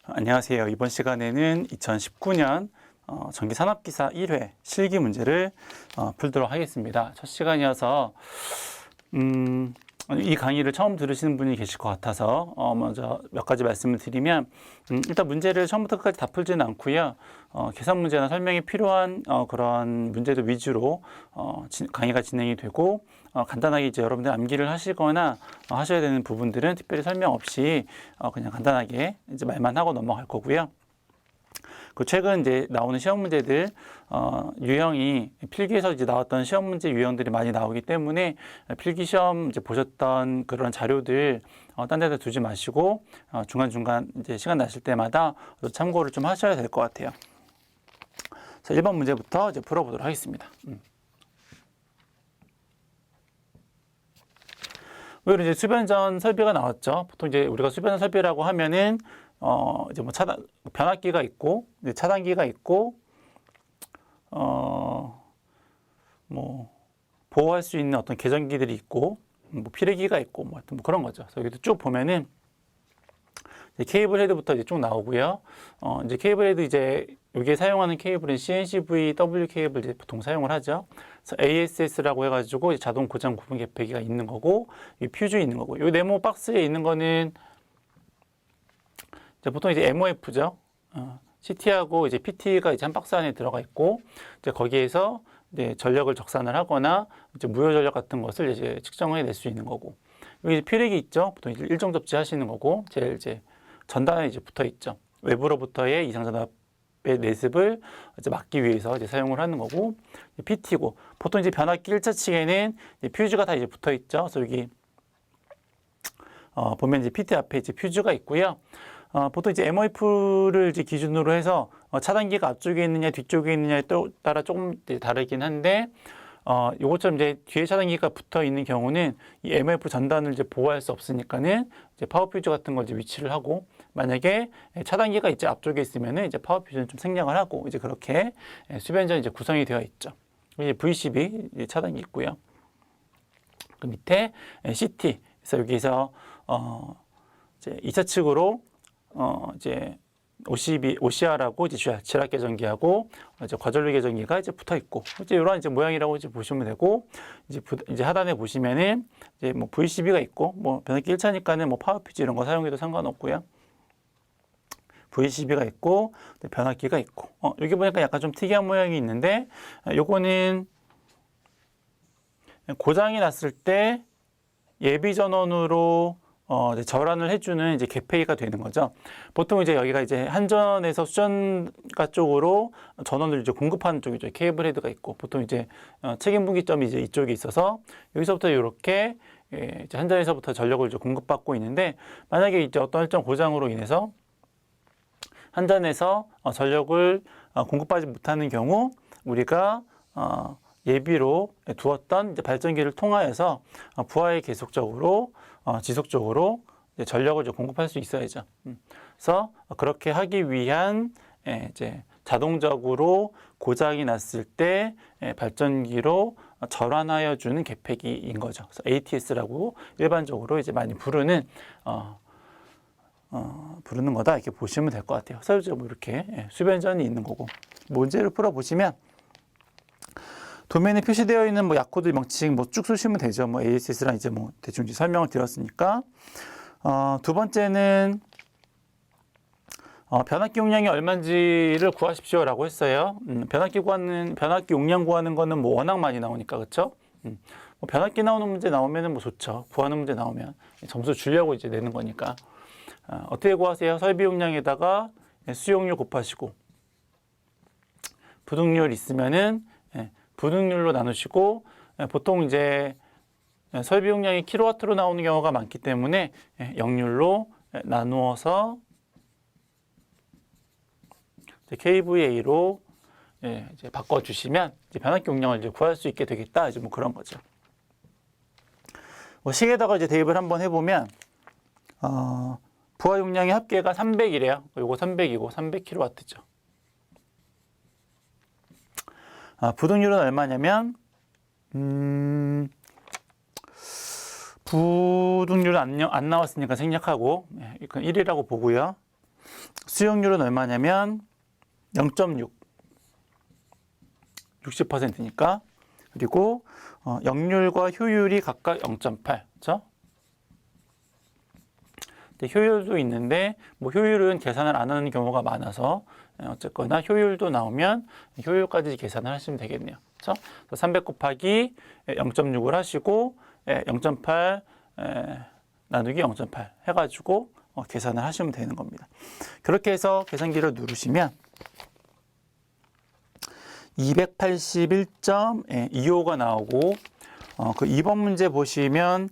안녕하세요. 이번 시간에는 2019년 전기산업기사 1회 실기 문제를 풀도록 하겠습니다. 첫 시간이어서 이 강의를 처음 들으시는 분이 계실 것 같아서 먼저 몇 가지 말씀을 드리면 일단 문제를 처음부터 끝까지 다 풀지는 않고요. 계산 문제나 설명이 필요한 그런 문제들 위주로 강의가 진행이 되고 간단하게 이제 여러분들 암기를 하시거나 하셔야 되는 부분들은 특별히 설명 없이 그냥 간단하게 이제 말만 하고 넘어갈 거고요. 그 최근 이제 나오는 시험 문제들 유형이 필기에서 이제 나왔던 시험 문제 유형들이 많이 나오기 때문에 필기 시험 이제 보셨던 그런 자료들 딴 데다 두지 마시고 중간중간 이제 시간 나실 때마다 참고를 좀 하셔야 될 것 같아요. 자, 1번 문제부터 이제 풀어보도록 하겠습니다. 오히려 이제 수변전 설비가 나왔죠. 보통 이제 우리가 수변전 설비라고 하면은 이제 뭐 변압기가 있고, 이제 차단기가 있고, 뭐 보호할 수 있는 어떤 계전기들이 있고, 뭐 피레기가 있고, 뭐 하여튼 뭐 그런 거죠. 그래서 여기도 쭉 보면은 이제 케이블 헤드부터 이제 쭉 나오고요. 이제 케이블 헤드 이제 여기에 사용하는 케이블은 CNCV W 케이블 이제 보통 사용을 하죠. 그래서 ASS라고 해가지고 자동 고장 구분 개폐기가 있는 거고, 이 퓨즈 있는 거고, 이 네모 박스에 있는 거는 보통 이제 MOF죠. CT하고 이제 PT가 이제 한 박스 안에 들어가 있고, 이제 거기에서 이제 전력을 적산을 하거나 이제 무효 전력 같은 것을 이제 측정해 낼 수 있는 거고, 여기 이제 피렉이 있죠. 보통 이제 일정 접지 하시는 거고, 제일 이제 전단에 이제 붙어 있죠. 외부로부터의 이상 전압의 내습을 이제 막기 위해서 이제 사용을 하는 거고, PT고, 보통 이제 변압기 1차 측에는 이제 퓨즈가 다 이제 붙어 있죠. 그래서 여기 보면 이제 PT 앞에 이제 퓨즈가 있고요. 보통 이제 MOF를 이제 기준으로 해서 차단기가 앞쪽에 있느냐 뒤쪽에 있느냐에 따라 조금 다르긴 한데 요것처럼 이제 뒤에 차단기가 붙어 있는 경우는 이 MOF 전단을 이제 보호할 수 없으니까는 이제 파워 퓨즈 같은 걸 이제 위치를 하고, 만약에 차단기가 이제 앞쪽에 있으면은 이제 파워 퓨즈는 좀 생략을 하고, 이제 그렇게 수변전이 이제 구성이 되어 있죠. 이제 V12 이제 차단기 있고요. 그 밑에 CT. 그래서 여기서 이제 2차 측으로 이제 OCR하고 이제 지락 계전기하고 이제 과전류 계전기가 이제 붙어 있고, 이제 이런 이제 모양이라고 이제 보시면 되고, 이제 하단에 보시면은 이제 뭐 VCB가 있고, 뭐 변압기 1차니까는 뭐 파워 퓨즈 이런 거 사용해도 상관없고요. VCB가 있고, 변압기가 있고, 여기 보니까 약간 좀 특이한 모양이 있는데, 요거는 고장이 났을 때 예비 전원으로 이제 절환을 해주는 이제 개폐기가 되는 거죠. 보통 이제 여기가 이제 한전에서 수전가 쪽으로 전원을 이제 공급하는 쪽이죠. 케이블 헤드가 있고, 보통 이제 책임 분기점이 이제 이쪽에 있어서 여기서부터 이렇게 이제 한전에서부터 전력을 이제 공급받고 있는데, 만약에 이제 어떤 일정 고장으로 인해서 한전에서 전력을 공급받지 못하는 경우, 우리가 예비로 두었던 이제 발전기를 통하여서 부하에 계속적으로 지속적으로 이제 전력을 이제 공급할 수 있어야죠. 그래서 그렇게 하기 위한 이제 자동적으로 고장이 났을 때 발전기로 절환하여 주는 개폐기인 거죠. 그래서 ATS라고 일반적으로 이제 많이 부르는 거다, 이렇게 보시면 될 것 같아요. 그래서 뭐 이렇게 수변전이 있는 거고, 문제를 풀어 보시면 도면에 표시되어 있는 뭐 약코드 명칭 뭐 쭉 쓰시면 되죠. 뭐 ASS랑 이제 뭐 대충 이제 설명을 드렸으니까. 두 번째는 변압기 용량이 얼마인지를 구하십시오라고 했어요. 변압기 용량 구하는 거는 뭐 워낙 많이 나오니까, 그렇죠? 뭐 변압기 나오는 문제 나오면은 뭐 좋죠. 구하는 문제 나오면 점수 주려고 이제 내는 거니까. 어떻게 구하세요? 설비 용량에다가 수용률 곱하시고, 부등률 있으면은 부등률로 나누시고, 보통 이제 설비 용량이 킬로와트로 나오는 경우가 많기 때문에 역률로 나누어서 KVA로 이제 바꿔주시면 이제 변압기 용량을 이제 구할 수 있게 되겠다, 이제 뭐 그런 거죠. 식에다가 이제 대입을 한번 해보면 부하 용량의 합계가 300이래요. 요거 300이고 300kW죠. 부등률은 얼마냐면 부등률은 안 나왔으니까 생략하고, 이건 1이라고 보고요. 수용률은 얼마냐면 0.6, 60%니까. 그리고 역률과 효율이 각각 0.8, 그렇죠? 효율도 있는데 뭐 효율은 계산을 안 하는 경우가 많아서 어쨌거나 효율도 나오면 효율까지 계산을 하시면 되겠네요. 그렇죠? 300 곱하기 0.6을 하시고 0.8 나누기 0.8 해가지고 계산을 하시면 되는 겁니다. 그렇게 해서 계산기를 누르시면 281.25가 나오고 그 2번 문제 보시면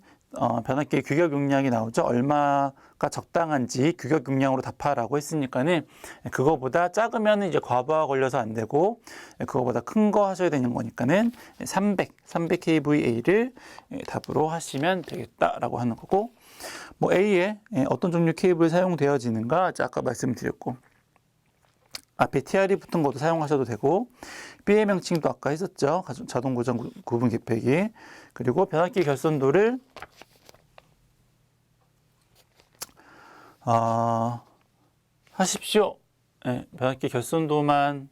변압기의 규격 용량이 나오죠. 얼마가 적당한지 규격 용량으로 답하라고 했으니까는 그거보다 작으면 이제 과부하 걸려서 안 되고 그거보다 큰 거 하셔야 되는 거니까는 300 kVA를 답으로 하시면 되겠다라고 하는 거고, 뭐 A에 어떤 종류 케이블 사용되어지는가 아까 말씀드렸고, 앞에 TR이 붙은 것도 사용하셔도 되고, B의 명칭도 아까 했었죠. 자동 고정 구분 개폐기. 그리고 변압기 결선도를 하십시오. 변압기 결선도만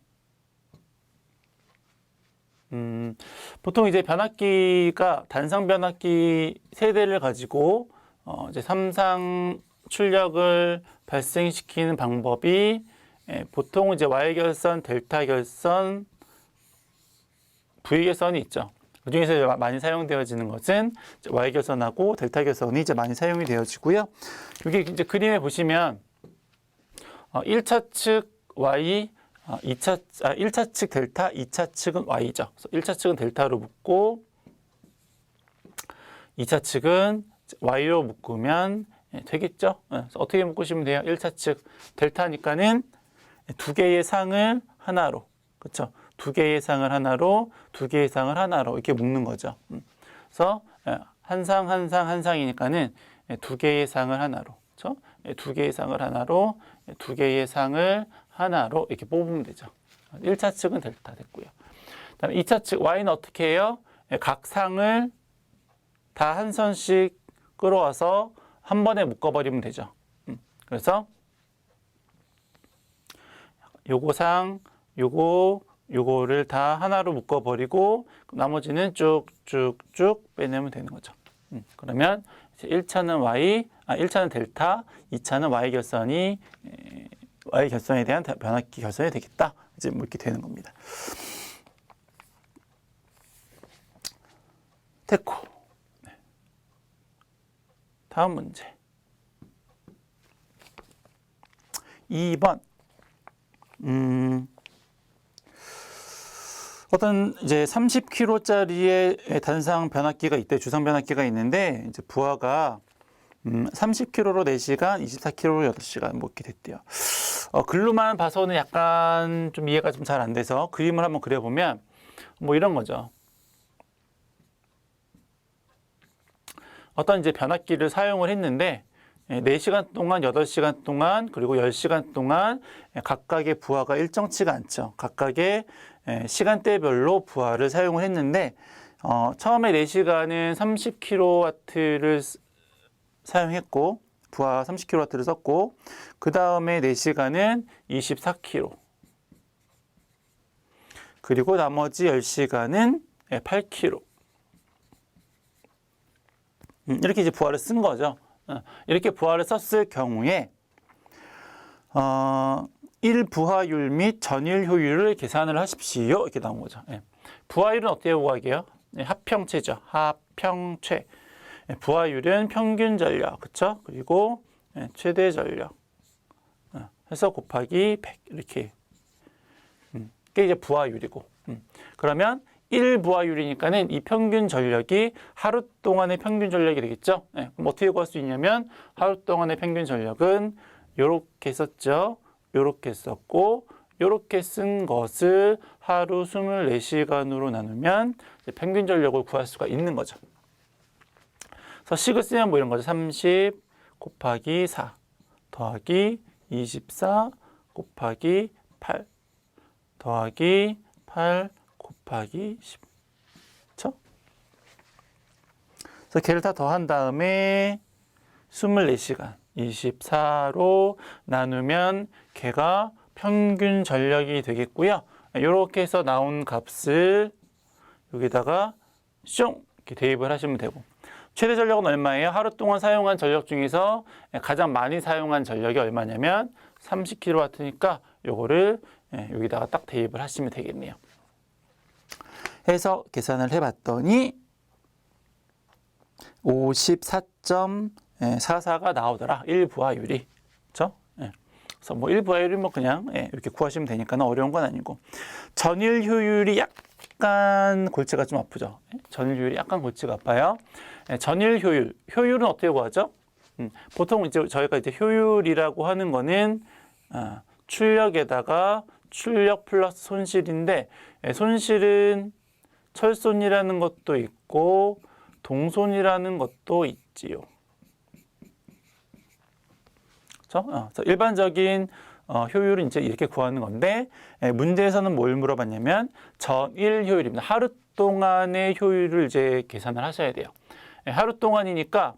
보통 이제 변압기가 단상 변압기 세대를 가지고 이제 삼상 출력을 발생시키는 방법이 보통 이제 Y 결선, 델타 결선, V 결선이 있죠. 그 중에서 많이 사용되어지는 것은 Y 결선하고 델타 결선이 이제 많이 사용이 되어지고요. 여기 이제 그림에 보시면 1차 측 Y, 1차 측 델타, 2차 측은 Y죠. 1차 측은 델타로 묶고 2차 측은 Y로 묶으면 되겠죠. 그래서 어떻게 묶으시면 돼요? 1차 측 델타니까는 두 개의 상을 하나로, 그렇죠? 두 개의 상을 하나로, 두 개의 상을 하나로 이렇게 묶는 거죠. 그래서 한 상, 한 상, 한 상이니까는 두 개의 상을 하나로, 그렇죠? 두 개의 상을 하나로, 두 개의 상을 하나로 이렇게 뽑으면 되죠. 1차 측은 델타 됐고요. 그다음에 2차 측 Y는 어떻게 해요? 각 상을 다 한 선씩 끌어와서 한 번에 묶어버리면 되죠. 그래서 요거 상, 요거를 다 하나로 묶어버리고 나머지는 쭉쭉쭉 빼내면 되는 거죠. 그러면 1차는 Y, 1차는 델타, 2차는 Y 결선에 대한 변압기 결선이 되겠다. 이제 뭐 이렇게 되는 겁니다. 됐고, 다음 문제. 2번. 어떤 이제 30kg짜리의 단상 변압기가 있대, 주상 변압기가 있는데 이제 부하가 30kg로 4시간, 24kg로 8시간 뭐 이렇게 됐대요. 글로만 봐서는 약간 좀 이해가 좀 잘 안 돼서 그림을 한번 그려보면 뭐 이런 거죠. 어떤 이제 변압기를 사용을 했는데 4시간 동안, 8시간 동안, 그리고 10시간 동안 각각의 부하가 일정치가 않죠. 각각의 시간대별로 부하를 사용을 했는데 처음에 4시간은 30kW를 사용했고 부하 30kW를 썼고 그 다음에 4시간은 24kW 그리고 나머지 10시간은 8kW 이렇게 이제 부하를 쓴 거죠. 이렇게 부하를 썼을 경우에 1부하율 및 전일 효율을 계산을 하십시오. 이렇게 나온 거죠. 부하율은 어떻게 구하게요? 합평체죠. 합평체. 부하율은 평균 전력, 그렇죠? 그리고 최대 전력 해서 곱하기 100 이렇게. 그게 이제 부하율이고. 그러면 1부하율이니까는 이 평균 전력이 하루 동안의 평균 전력이 되겠죠? 그럼 어떻게 구할 수 있냐면 하루 동안의 평균 전력은 요렇게 썼죠. 요렇게 썼고 요렇게 쓴 것을 하루 24시간으로 나누면 평균 전력을 구할 수가 있는 거죠. 그래서 식을 쓰면 뭐 이런 거죠. 30 곱하기 4 더하기 24 곱하기 8 더하기 8 곱하기 10. 그렇죠? 그래서 걔를 다 더한 다음에 24시간 24로 나누면 걔가 평균 전력이 되겠고요. 이렇게 해서 나온 값을 여기다가 숑 이렇게 대입을 하시면 되고, 최대 전력은 얼마예요? 하루 동안 사용한 전력 중에서 가장 많이 사용한 전력이 얼마냐면 30kW니까 요거를 여기다가 딱 대입을 하시면 되겠네요. 해서 계산을 해봤더니 54.44가 나오더라. 일부하율이. 그렇죠? 그래서 뭐 일부하율이 뭐 그냥 이렇게 구하시면 되니까 어려운 건 아니고, 전일 효율이 약간 골치가 좀 아프죠. 전일 효율이 약간 골치가 아파요. 전일 효율은 어떻게 구하죠? 보통 이제 저희가 이제 효율이라고 하는 거는 출력에다가 출력 플러스 손실인데, 손실은 철손이라는 것도 있고 동손이라는 것도 있지요. 그래서 일반적인 효율은 이제 이렇게 구하는 건데, 문제에서는 뭘 물어봤냐면 전일 효율입니다. 하루 동안의 효율을 이제 계산을 하셔야 돼요. 하루 동안이니까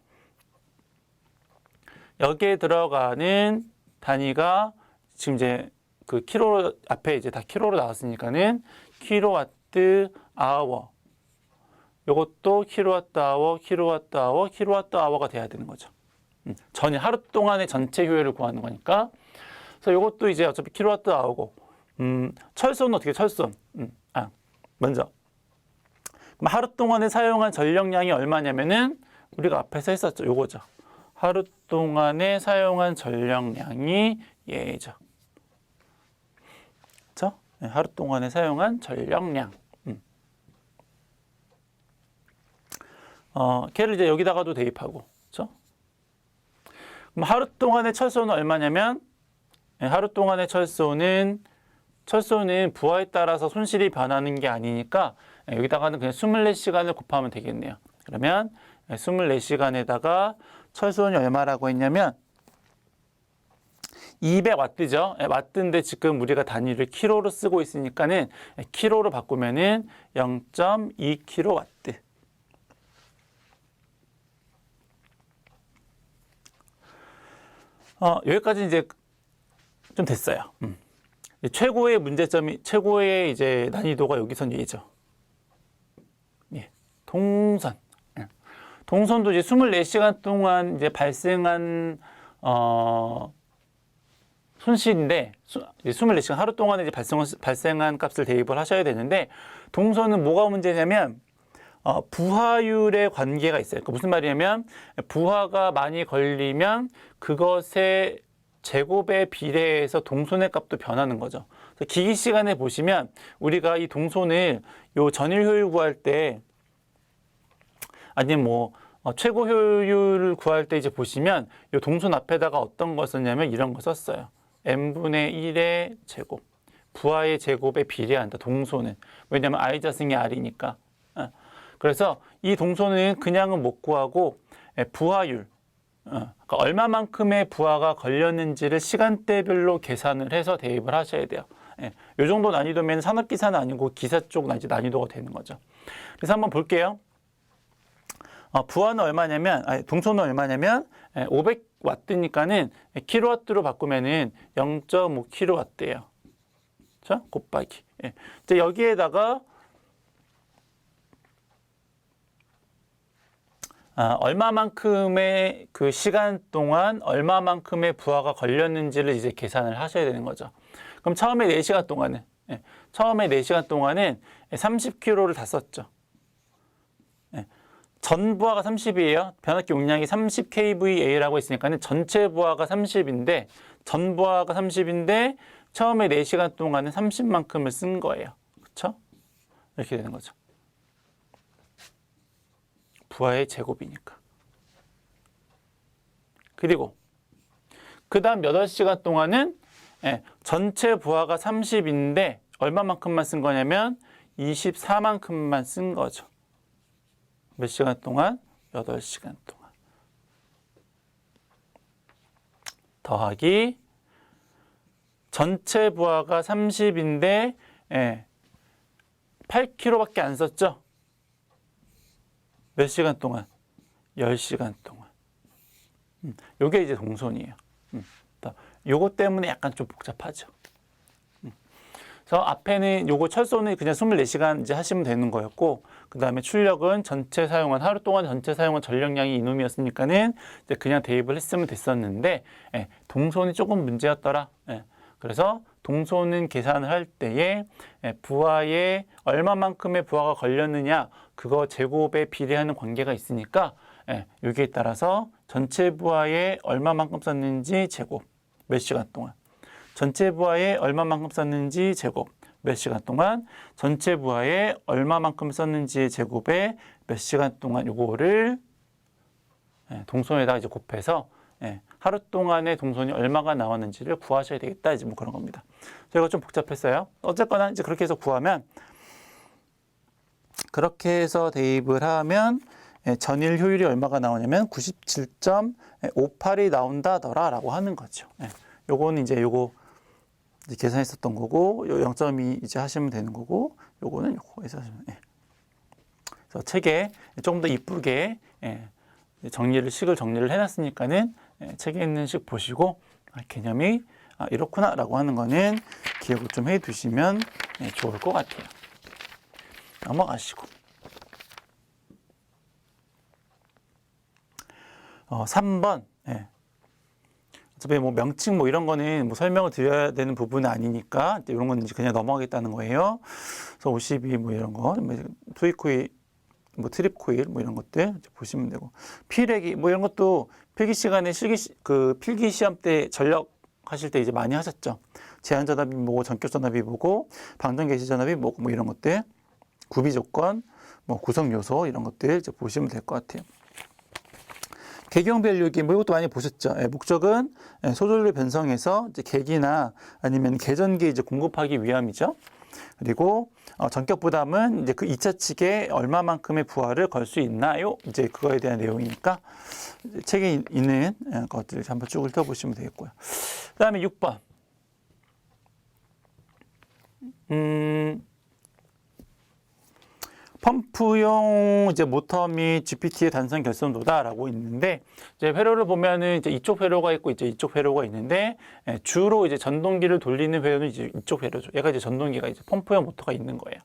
여기에 들어가는 단위가 지금 이제 그 킬로 앞에 이제 다 킬로로 나왔으니까는 킬로와트 아워, 요것도 킬로와트 아워, 킬로와트 아워, 킬로와트 아워가 돼야 되는 거죠. 전일 하루 동안의 전체 효율을 구하는 거니까. 그래서 요것도 이제 어차피 킬로와트 아워고, 철손은 어떻게 철손? 먼저 그럼 하루 동안에 사용한 전력량이 얼마냐면은 우리가 앞에서 했었죠. 요거죠. 하루 동안에 사용한 전력량이 얘죠. 그렇죠? 하루 동안에 사용한 전력량. 걔를 이제 여기다가도 대입하고, 그렇죠? 그럼 하루 동안의 철소는 얼마냐면, 하루 동안의 철소는 부하에 따라서 손실이 변하는 게 아니니까 여기다가는 그냥 24시간을 곱하면 되겠네요. 그러면 24시간에다가 철소는 얼마라고 했냐면 200와트죠. 와트인데 지금 우리가 단위를 킬로로 쓰고 있으니까는 킬로로 바꾸면은 0.2kW. 여기까지 이제 좀 됐어요. 최고의 문제점이, 최고의 이제 난이도가 여기선 얘죠. 동선. 동선도 이제 24시간 동안 이제 발생한 손실인데, 24시간 하루 동안에 이제 발생한 값을 대입을 하셔야 되는데, 동선은 뭐가 문제냐면 부하율의 관계가 있어요. 그러니까 무슨 말이냐면 부하가 많이 걸리면 그것의 제곱에 비례해서 동손의 값도 변하는 거죠. 그래서 기기 시간에 보시면 우리가 이 동손을 요 전일 효율 구할 때, 아니면 뭐 최고 효율을 구할 때 이제 보시면 요 동손 앞에다가 어떤 걸 썼냐면 이런 거 썼어요. n분의 1의 제곱, 부하의 제곱에 비례한다. 동손은. 왜냐하면 i 자승이 r이니까. 그래서 이 동손은 그냥은 못 구하고 부하율, 그러니까 얼마만큼의 부하가 걸렸는지를 시간대별로 계산을 해서 대입을 하셔야 돼요. 이 정도 난이도면 산업기사는 아니고 기사 쪽 난이도가 되는 거죠. 그래서 한번 볼게요. 부하는 얼마냐면, 동손은 얼마냐면 500와트니까는 킬로와트로 바꾸면은 0.5kW예요. 자, 곱하기. 이제 여기에다가 얼마만큼의 그 시간 동안 얼마만큼의 부하가 걸렸는지를 이제 계산을 하셔야 되는 거죠. 그럼 처음에 4시간 동안은 30kg를 다 썼죠. 전 부하가 30이에요. 변압기 용량이 30kVA라고 있으니까 전체 부하가 30인데, 전 부하가 30인데 처음에 4시간 동안은 30만큼을 쓴 거예요. 그렇죠? 이렇게 되는 거죠. 부하의 제곱이니까. 그리고 그 다음 8시간 동안은 전체 부하가 30인데 얼마만큼만 쓴 거냐면 24만큼만 쓴 거죠. 몇 시간 동안? 8시간 동안. 더하기 전체 부하가 30인데 8kg밖에 안 썼죠? 몇 시간 동안? 10시간 동안. 요게 이제 동선이에요. 요거 때문에 약간 좀 복잡하죠. 그래서 앞에는 요거 철소는 그냥 24시간 이제 하시면 되는 거였고, 그 다음에 출력은 전체 사용한, 하루 동안 전체 사용한 전력량이 이놈이었으니까는 이제 그냥 대입을 했으면 됐었는데, 동선이 조금 문제였더라. 그래서 동선은 계산을 할 때에 부하에 얼마만큼의 부하가 걸렸느냐, 그거 제곱에 비례하는 관계가 있으니까, 여기에 따라서 전체 부하에 얼마만큼 썼는지 제곱, 몇 시간 동안. 전체 부하에 얼마만큼 썼는지 제곱, 몇 시간 동안. 전체 부하에 얼마만큼 썼는지 제곱에 몇 시간 동안. 요거를 동선에다가 이제 곱해서 하루 동안의 동선이 얼마가 나왔는지를 구하셔야 되겠다. 이제 뭐 그런 겁니다. 저희가 좀 복잡했어요. 어쨌거나 이제 그렇게 해서 구하면, 그렇게 해서 대입을 하면 전일 효율이 얼마가 나오냐면 97.58이 나온다더라라고 하는 거죠. 요거는 이제 요거 이제 계산했었던 거고, 요 0.2 이제 하시면 되는 거고, 요거는 요거 해서 하시면. 그래서 책에 조금 더 이쁘게 식을 정리를 해놨으니까는 책에 있는 식 보시고 개념이 이렇구나라고 하는 거는 기억을 좀 해두시면 좋을 것 같아요. 넘어가시고. 3번. 어차피 뭐 명칭 뭐 이런 거는 뭐 설명을 드려야 되는 부분은 아니니까 이런 거는 이제 그냥 넘어가겠다는 거예요. 그래서 52 뭐 이런 거, 투입 코일, 뭐 트립 코일 뭐 이런 것들 이제 보시면 되고, 필기 뭐 이런 것도 필기 시간에 필기 시험 때 전력 하실 때 이제 많이 하셨죠. 제한 전압이 뭐고, 전격 전압이 뭐고, 방전 개시 전압이 뭐고, 뭐 이런 것들, 구비 조건, 뭐 구성 요소 이런 것들 이제 보시면 될 것 같아요. 계경 밸류기 뭐 이것도 많이 보셨죠. 목적은 소전류 변성해서 이제 계기나 아니면 계전기 이제 공급하기 위함이죠. 그리고 전격 부담은 이제 그 2차 측에 얼마만큼의 부하를 걸 수 있나요? 이제 그거에 대한 내용이니까 책에 있는 것들을 한번 쭉 훑어보시면 되겠고요. 그다음에 6번. 펌프용 이제 모터 및 GPT의 단선 결선도다라고 있는데, 이제 회로를 보면은 이제 이쪽 회로가 있고 이제 이쪽 회로가 있는데, 주로 이제 전동기를 돌리는 회로는 이제 이쪽 회로죠. 얘가 이제 전동기가 이제 펌프용 모터가 있는 거예요.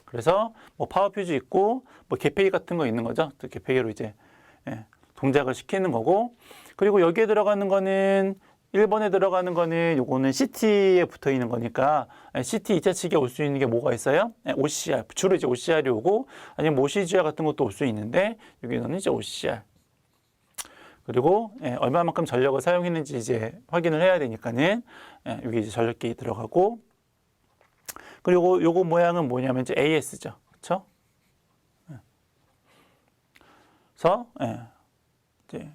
그래서 뭐 파워 퓨즈 있고 뭐 개폐기 같은 거 있는 거죠. 그 개폐기로 이제 동작을 시키는 거고, 그리고 여기에 들어가는 거는 1번에 들어가는 거는 요거는 CT에 붙어 있는 거니까 CT 2차 측에 올 수 있는 게 뭐가 있어요? OCR, 주로 이제 OCR이 오고, 아니면 OCGR 같은 것도 올 수 있는데, 여기는 이제 OCR. 그리고 얼마만큼 전력을 사용했는지 이제 확인을 해야 되니까는 여기 이제 전력기 들어가고, 그리고 요거 모양은 뭐냐면 이제 AS죠, 그렇죠? 그래서 이제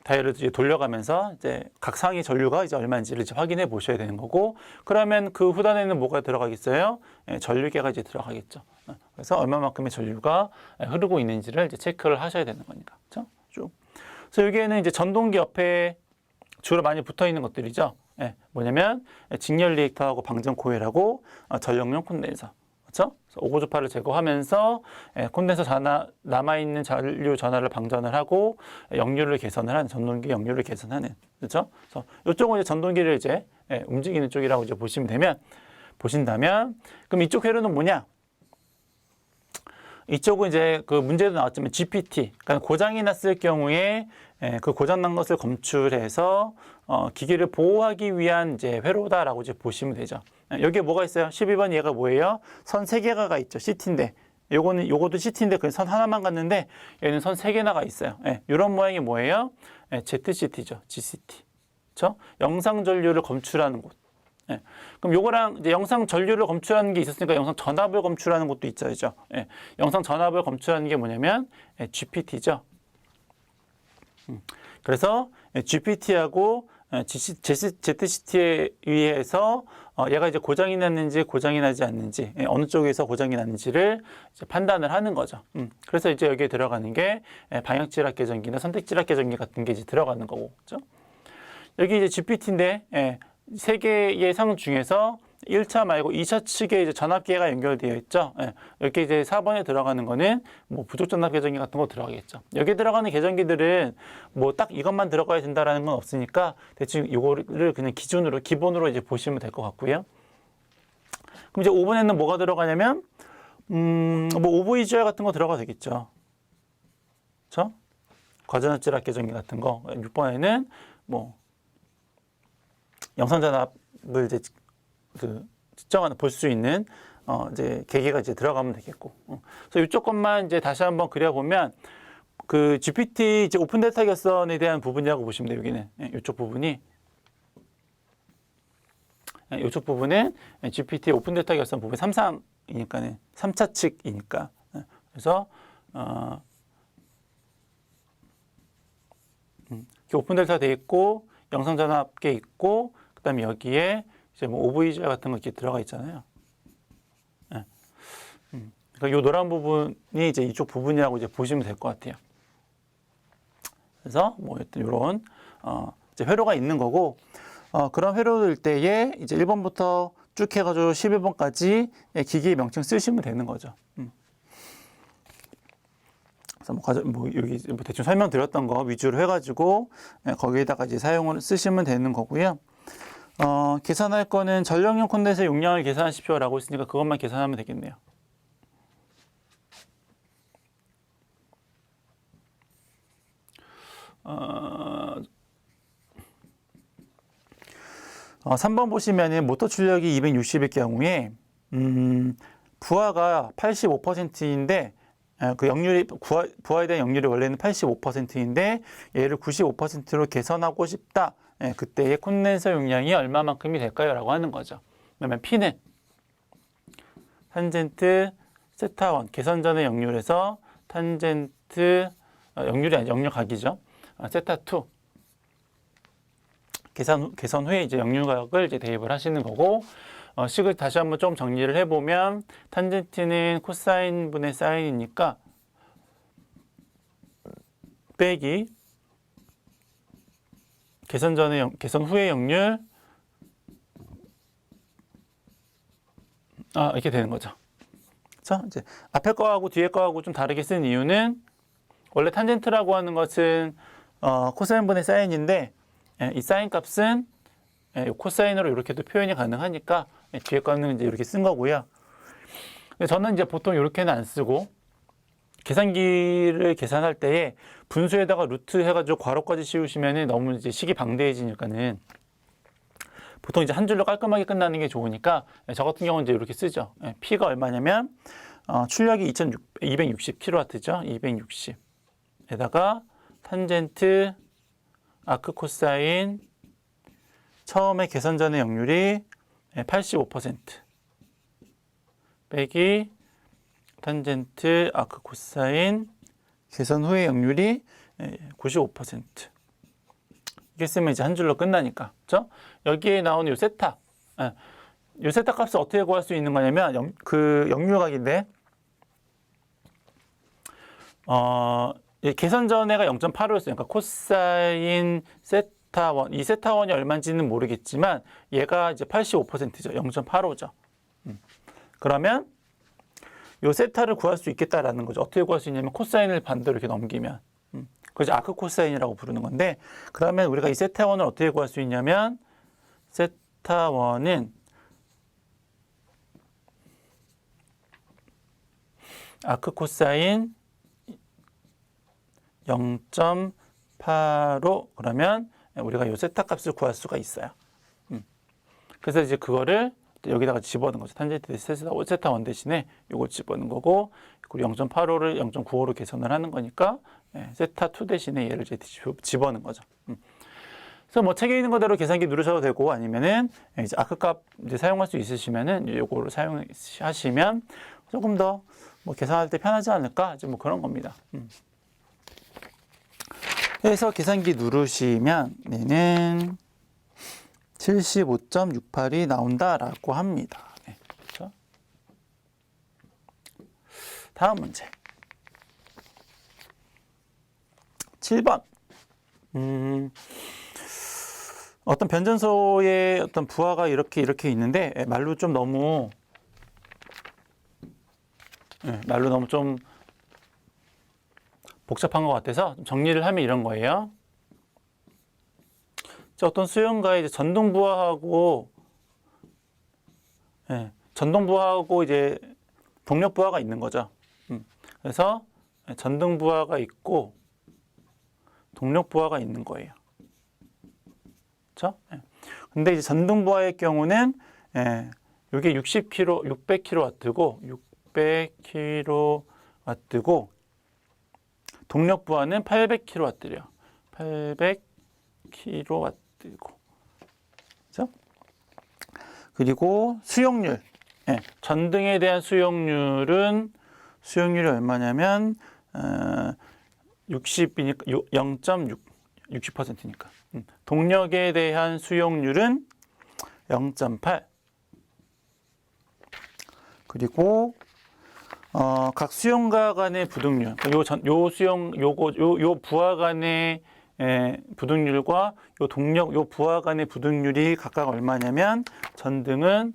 다이얼을 이제 돌려가면서 이제 각 상위 전류가 이제 얼마인지를 이제 확인해 보셔야 되는 거고, 그러면 그 후단에는 뭐가 들어가겠어요? 전류계가 이제 들어가겠죠. 그래서 얼마만큼의 전류가 흐르고 있는지를 이제 체크를 하셔야 되는 거니까, 그렇죠? 쭉. 그래서 여기에는 이제 전동기 옆에 주로 많이 붙어 있는 것들이죠. 뭐냐면 직렬 리액터하고 방전 코일하고 전력용 콘덴서. 그렇죠? 오고주파를 제거하면서 콘덴서 남아있는 잔류 전하를 방전을 하고 역류를 개선을 하는, 전동기 역류를 개선하는, 그렇죠? 그래서 이쪽은 이제 전동기를 이제 움직이는 쪽이라고 이제 보신다면, 그럼 이쪽 회로는 뭐냐? 이쪽은 이제 그 문제도 나왔지만 GPT, 그러니까 고장이 났을 경우에 그 고장난 것을 검출해서 기기를 보호하기 위한 이제 회로다라고 이제 보시면 되죠. 여기에 뭐가 있어요? 12번 얘가 뭐예요? 선 3개가 있죠. CT인데. 요것도 CT인데 그냥 선 하나만 갔는데 얘는 선 3개나가 있어요. 이런 모양이 뭐예요? ZCT죠. GCT. 그렇죠? 영상 전류를 검출하는 곳. 그럼 요거랑 이제 영상 전류를 검출하는 게 있었으니까 영상 전압을 검출하는 것도 있죠. 영상 전압을 검출하는 게 뭐냐면 GPT죠. 그래서 GPT하고 ZCT에 의해서 얘가 이제 고장이 났는지 고장이 나지 않는지, 어느 쪽에서 고장이 났는지를 이제 판단을 하는 거죠. 그래서 이제 여기에 들어가는 게 방향지락 계전기나 선택지락 계전기 같은 게 이제 들어가는 거고, 그렇죠? 여기 이제 GPT인데 3개의 상 중에서 1차 말고 2차 측에 이제 전압계가 연결되어 있죠. 예. 이렇게 이제 4번에 들어가는 거는 뭐 부족 전압 계전기 같은 거 들어가겠죠. 여기 들어가는 계전기들은 뭐 딱 이것만 들어가야 된다라는 건 없으니까 대충 이거를 그냥 기준으로 기본으로 이제 보시면 될 것 같고요. 그럼 이제 5번에는 뭐가 들어가냐면 뭐 오브이주얼 같은 거 들어가도 되겠죠. 그렇죠? 과전압 계전기 같은 거. 6번에는 뭐 영상 전압을 이제 그 측정하는 볼 수 있는 이제 계기가 이제 들어가면 되겠고. 그래서 이쪽 것만 이제 다시 한번 그려보면 그 GPT 이제 오픈 데이터 결선에 대한 부분이라고 보시면 돼요. 여기는 이쪽 부분이 이쪽 부분은 GPT 오픈 데이터 결선 부분 3상이니까는 3차 측이니까. 그래서 오픈 데이터 돼 있고 영상 전압계 있고 그다음에 여기에 이제 뭐 오브이주얼 같은 거 이렇게 들어가 있잖아요. 그러니까 이 노란 부분이 이제 이쪽 부분이라고 이제 보시면 될 것 같아요. 그래서 뭐 이런 이제 회로가 있는 거고 그런 회로일 때에 이제 1번부터 쭉 해가지고 11번까지 기기의 명칭 쓰시면 되는 거죠. 그래서 뭐 여기 뭐 대충 설명드렸던 거 위주로 해가지고 거기에다가 이제 사용을 쓰시면 되는 거고요. 계산할 거는 전력용 콘덴서 용량을 계산하십시오라고 했으니까 그것만 계산하면 되겠네요. 3번 보시면은 모터 출력이 260일 경우에 부하가 85%인데 그 역률이 부하에 대한 역률이 원래는 85%인데 얘를 95%로 개선하고 싶다. 그때의 콘덴서 용량이 얼마만큼이 될까요? 라고 하는 거죠. 그러면 P는 탄젠트 세타1 개선 전의 역률에서 탄젠트 역률이 아니죠. 역률각이죠. 세타2 개선 후에 이제 역률각을 이제 대입을 하시는 거고 식을 다시 한번 좀 정리를 해보면 탄젠트는 코사인 분의 사인이니까 빼기 개선 후의 역률 이렇게 되는 거죠. 그렇죠? 이제 앞에 거하고 뒤에 거하고 좀 다르게 쓴 이유는 원래 탄젠트라고 하는 것은 코사인 분의 사인인데 이 사인 값은 코사인으로 이렇게도 표현이 가능하니까 뒤에 거는 이제 이렇게 쓴 거고요. 근데 저는 이제 보통 이렇게는 안 쓰고 계산기를 계산할 때에 분수에다가 루트 해가지고 괄호까지 씌우시면은 너무 이제 식이 방대해지니까는 보통 이제 한 줄로 깔끔하게 끝나는 게 좋으니까 저 같은 경우는 이제 이렇게 쓰죠. P가 얼마냐면 출력이 260kW죠. 260에다가 탄젠트 아크 코사인 처음에 개선 전의 역률이 85% 빼기 탄젠트 아크 코사인 개선 후의 역률이 95% 이게 쓰면 이제 한 줄로 끝나니까 그렇죠? 여기에 나오는 요 세타 요 세타 값을 어떻게 구할 수 있는 거냐면 그 역률각인데 개선 전에가 0.85였어요. 그러니까 코사인 세타1 이 세타1이 얼마인지는 모르겠지만 얘가 이제 85%죠. 0.85죠. 그러면 요 세타를 구할 수 있겠다라는 거죠. 어떻게 구할 수 있냐면 코사인을 반대로 이렇게 넘기면 그래서 아크 코사인이라고 부르는 건데 그러면 우리가 이 세타1을 어떻게 구할 수 있냐면 세타1은 아크 코사인 0.85 그러면 우리가 요 세타 값을 구할 수가 있어요. 그래서 이제 그거를 여기다가 집어넣은 거죠. 탄젠트 세타1 대신에 요걸 집어넣은 거고 그리고 0.85를 0.95로 계산을 하는 거니까 세타2 대신에 얘를 이제 집어넣은 거죠. 그래서 뭐 책에 있는 거대로 계산기 누르셔도 되고 아니면은 이제 아크 값 이제 사용할 수 있으시면은 요거를 사용하시면 조금 더 뭐 계산할 때 편하지 않을까? 이제 뭐 그런 겁니다. 그래서 계산기 누르시면 얘는 75.68이 나온다라고 합니다. 그렇죠? 다음 문제. 7번. 어떤 변전소의 어떤 부하가 이렇게 있는데 말로 좀 너무 말로 너무 좀 복잡한 것 같아서 좀 정리를 하면 이런 거예요. 어떤 수용가에 이제 전동부하하고 전동부하하고 이제 동력부하가 있는 거죠. 그래서 전등부하가 있고 동력부하가 있는 거예요. 그렇죠? 근데 이제 전등부하의 경우는 이게 600kW고 600kW고 동력부하는 800kW래요. 800kW고. 그렇죠? 그리고 수용률. 전등에 대한 수용률이 얼마냐면 0.6, 60%니까. 동력에 대한 수용률은 0.8. 그리고 각 수용가 간의 부등률. 요 부하 간의 부등률과 요 부하 간의 부등률이 각각 얼마냐면 전등은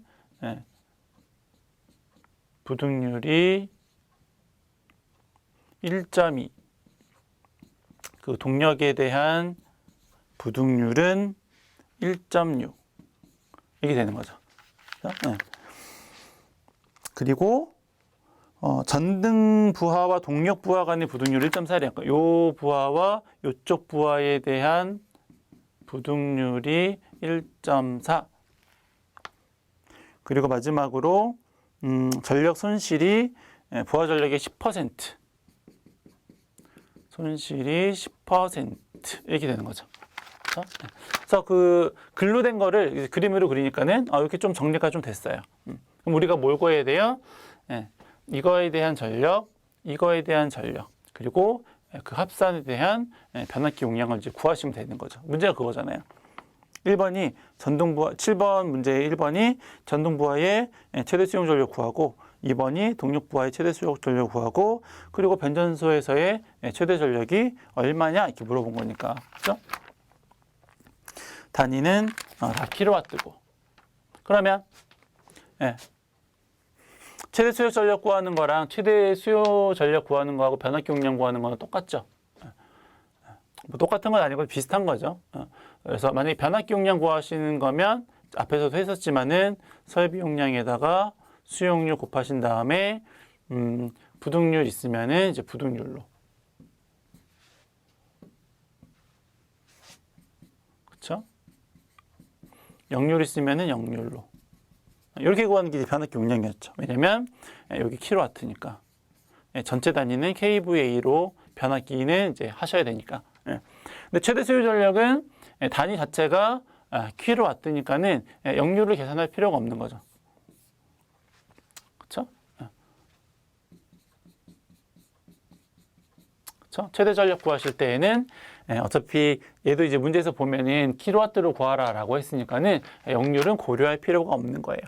부등률이 1.2. 그 동력에 대한 부등률은 1.6. 이렇게 되는 거죠. 그리고 전등 부하와 동력 부하 간의 부등률 1.4래. 요 부하와 요쪽 부하에 대한 부등률이 1.4. 그리고 마지막으로 전력 손실이 부하 전력의 10%. 손실이 10% 이렇게 되는 거죠. 그래서 그 글로 된 거를 그림으로 그리니까는 이렇게 좀 정리가 좀 됐어요. 그럼 우리가 뭘 구해야 돼요? 이거에 대한 전력, 이거에 대한 전력, 그리고 그 합산에 대한 변압기 용량을 이제 구하시면 되는 거죠. 문제가 그거잖아요. 1번이 전등부하, 7번 문제 1번이 전등부하의 최대 수용 전력 구하고 2번이 동력부하의 최대 수용 전력 구하고 그리고 변전소에서의 최대 전력이 얼마냐 이렇게 물어본 거니까. 그렇죠? 단위는 다 킬로와트고. 그러면 최대 수요 전력 구하는 거랑 최대 수요 전력 구하는 거하고 변압기 용량 구하는 거는 똑같죠. 뭐 똑같은 건 아니고 비슷한 거죠. 그래서 만약에 변압기 용량 구하시는 거면 앞에서도 했었지만은 설비 용량에다가 수용률 곱하신 다음에 부등률 있으면은 이제 부등률로. 그렇죠? 역률 있으면은 역률로. 이렇게 구하는 게 변압기 용량이었죠. 왜냐면 여기 킬로와트니까. 전체 단위는 kVA로 변압기는 이제 하셔야 되니까. 근데 최대 수요 전력은 단위 자체가 킬로와트니까는 역률을 계산할 필요가 없는 거죠. 그렇죠? 그렇죠? 최대 전력 구하실 때에는 어차피 얘도 이제 문제에서 보면은 킬로와트로 구하라라고 했으니까는 역률은 고려할 필요가 없는 거예요.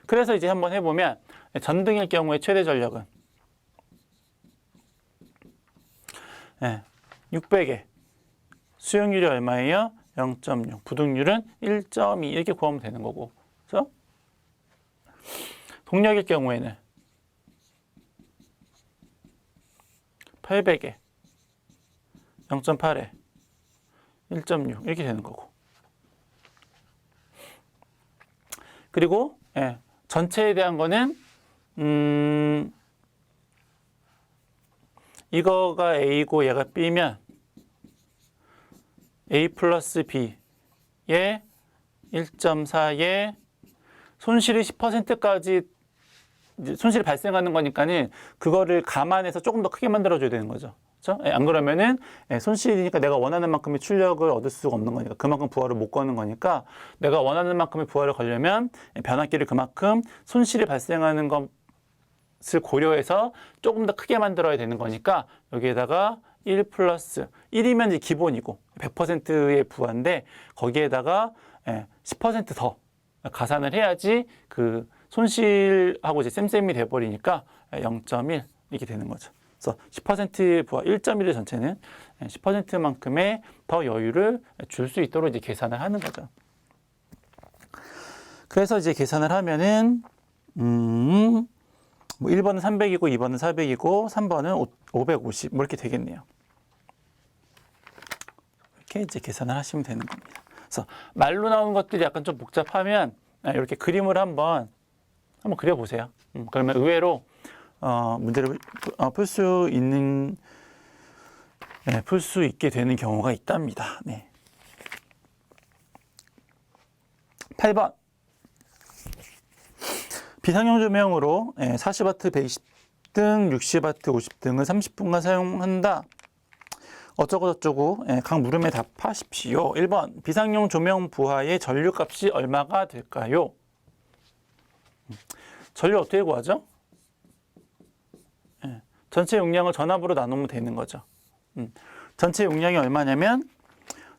그래서 이제 한번 해보면 전등일 경우에 최대 전력은 600에 수용률이 얼마예요? 0.6. 부등률은 1.2 이렇게 구하면 되는 거고. 그렇죠? 동력일 경우에는 800에 0.8에 1.6 이렇게 되는 거고. 그리고 전체에 대한 거는 이거가 A고 얘가 B면 A 플러스 B에 1.4에 손실이 10%까지 손실이 발생하는 거니까는 그거를 감안해서 조금 더 크게 만들어줘야 되는 거죠. 그렇죠? 안 그러면은 손실이니까 내가 원하는 만큼의 출력을 얻을 수가 없는 거니까 그만큼 부하를 못 거는 거니까 내가 원하는 만큼의 부하를 걸려면 변압기를 그만큼 손실이 발생하는 것을 고려해서 조금 더 크게 만들어야 되는 거니까 여기에다가 1 플러스 1이면 이제 기본이고 100%의 부하인데 거기에다가 10% 더 가산을 해야지 그 손실하고 이제 쌤쌤이 돼버리니까 0.1 이렇게 되는 거죠. 그래서 10% 부하 1.1의 전체는 10%만큼의 더 여유를 줄 수 있도록 이제 계산을 하는 거죠. 그래서 이제 계산을 하면은 뭐 1번은 300이고 2번은 400이고 3번은 550 뭐 이렇게 되겠네요. 이렇게 이제 계산을 하시면 되는 겁니다. 그래서 말로 나오는 것들이 약간 좀 복잡하면 이렇게 그림을 한번 그려보세요. 그러면 의외로 문제를 풀 수 있는 풀 수 있게 되는 경우가 있답니다. 네. 8번 비상용 조명으로 40W 120등, 60W 50등을 30분간 사용한다. 어쩌고 저쩌고 각 물음에 답하십시오. 1번 비상용 조명 부하의 전류값이 얼마가 될까요? 전류 어떻게 구하죠? 전체 용량을 전압으로 나누면 되는 거죠. 전체 용량이 얼마냐면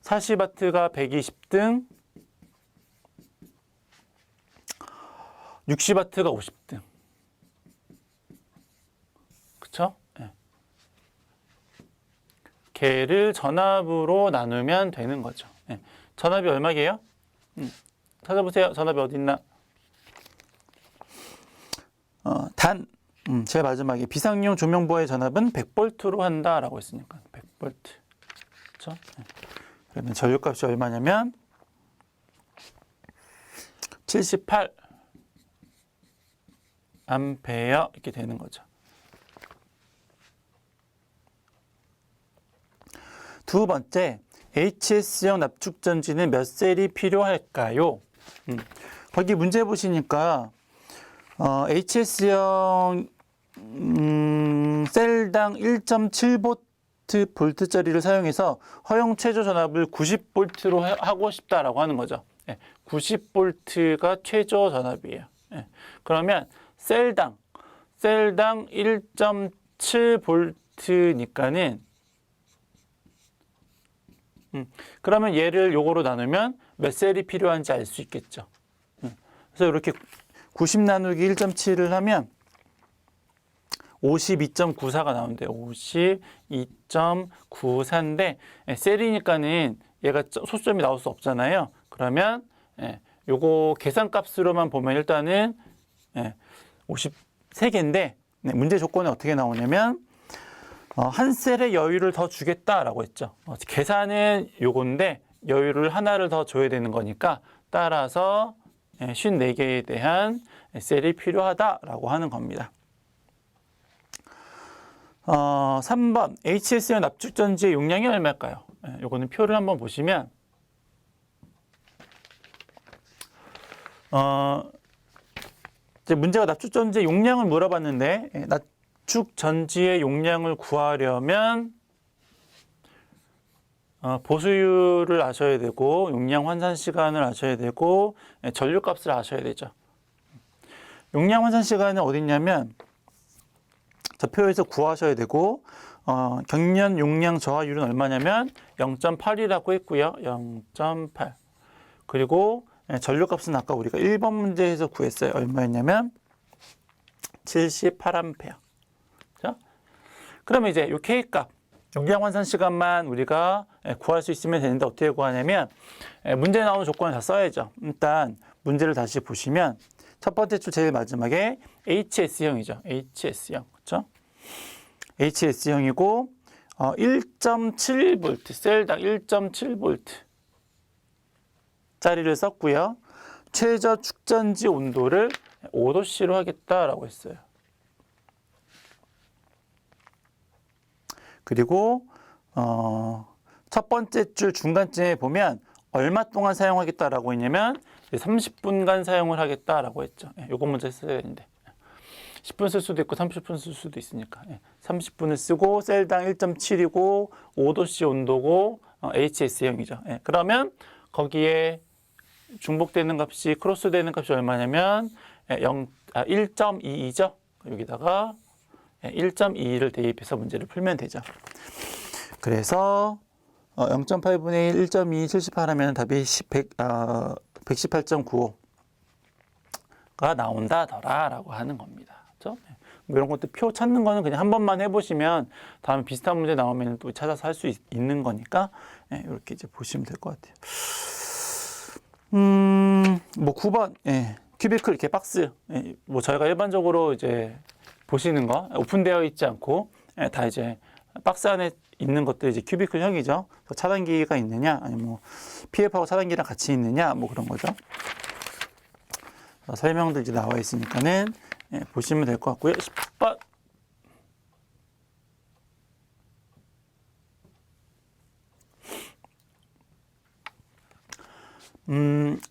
40W가 120등, 60W가 50등. 그쵸? 걔를 전압으로 나누면 되는 거죠. 전압이 얼마게요? 찾아보세요. 전압이 어디 있나? 제일 마지막에 비상용 조명부하의 전압은 100V로 한다라고 했으니까 100V. 그렇죠? 그러면 전류값이 얼마냐면 78 암페어 이렇게 되는 거죠. 두 번째, HS형 납축전지는 몇 셀이 필요할까요? 거기 문제 보시니까 HS형 셀당 1.7V짜리를 사용해서 허용 최저 전압을 90V로 하고 싶다라고 하는 거죠. 90V가 최저 전압이에요. 그러면 셀당 1.7V니까는 그러면 얘를 요거로 나누면 몇 셀이 필요한지 알 수 있겠죠. 그래서 이렇게 90 나누기 1.7을 하면 52.94가 나오는데 52.94인데 셀이니까는 얘가 소수점이 나올 수 없잖아요. 그러면 요거 계산값으로만 보면 일단은 53개인데 문제 조건이 어떻게 나오냐면 한 셀의 여유를 더 주겠다라고 했죠. 계산은 요건데 여유를 하나를 더 줘야 되는 거니까 따라서 54개에 대한 셀이 필요하다라고 하는 겁니다. 3번 HS형 납축전지의 용량이 얼마일까요? 요거는 표를 한번 보시면 이제 문제가 납축전지의 용량을 물어봤는데 납축전지의 용량을 구하려면 보수율을 아셔야 되고 용량 환산 시간을 아셔야 되고 전류값을 아셔야 되죠. 용량 환산 시간은 어디 있냐면 저 표에서 구하셔야 되고 경련 용량 저하율은 얼마냐면 0.8이라고 했고요. 0.8. 그리고 전류값은 아까 우리가 1번 문제에서 구했어요. 얼마였냐면 78A. 자, 그러면 이제 이 K값 용량 환산 시간만 우리가 구할 수 있으면 되는데 어떻게 구하냐면 문제에 나오는 조건을 다 써야죠. 일단 문제를 다시 보시면 첫 번째 줄 제일 마지막에 HS형이죠. HS형. 그렇죠? HS형이고 1.7V 셀당 1.7V 짜리를 썼고요. 최저 축전지 온도를 5도씨로 하겠다라고 했어요. 그리고 첫 번째 줄 중간쯤에 보면 얼마 동안 사용하겠다라고 했냐면 30분간 사용을 하겠다라고 했죠. 요거 먼저 써야 되는데 10분 쓸 수도 있고 30분 쓸 수도 있으니까 30분을 쓰고 셀당 1.7이고 5도씨 온도고 HS형이죠. 그러면 거기에 중복되는 값이 크로스되는 값이 얼마냐면 1.22죠. 여기다가 1.22를 대입해서 문제를 풀면 되죠. 그래서 0.8분의 1, 1.2, 78 하면 답이 118.95가 나온다더라라고 하는 겁니다. 그렇죠? 뭐 이런 것도 표 찾는 거는 그냥 한 번만 해보시면 다음에 비슷한 문제 나오면 또 찾아서 할 수 있는 거니까 이렇게 이제 보시면 될 것 같아요. 뭐 9번, 예, 큐비클 이렇게 박스, 예, 뭐 저희가 일반적으로 이제 보시는 거 오픈되어 있지 않고 예, 다 이제 박스 안에 있는 것들 이제 큐비클형이죠. 차단기가 있느냐, 아니면 뭐 PF하고 차단기랑 같이 있느냐, 뭐 그런 거죠. 설명도 이제 나와 있으니까는 예, 보시면 될 것 같고요. 10번.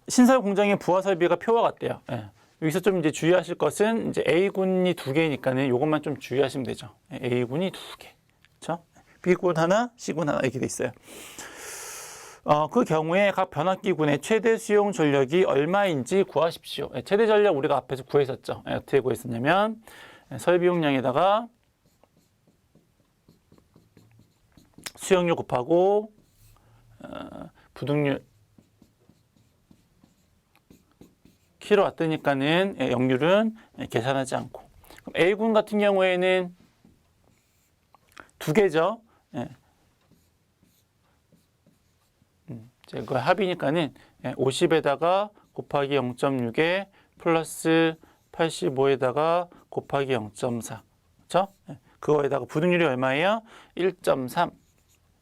신설 공장의 부하 설비가 표와 같대요. 예. 여기서 좀 이제 주의하실 것은 이제 A군이 2개니까는 요것만 좀 주의하시면 되죠. 예, A군이 2개. 그렇죠? B군 하나, C군 하나 이렇게 돼 있어요. 그 경우에 각 변압기군의 최대 수용 전력이 얼마인지 구하십시오. 예, 최대 전력 우리가 앞에서 구했었죠. 예, 어떻게 구했었냐면 설비 용량에다가 수용률 곱하고 부등률 킬로와트니까는 역률은 계산하지 않고. 그럼 A군 같은 경우에는 2개죠. 예. 그 합이니까는 50에다가 곱하기 0.6에 플러스 85에다가 곱하기 0.4. 그렇죠? 그거에다가 부등률이 얼마예요? 1.3.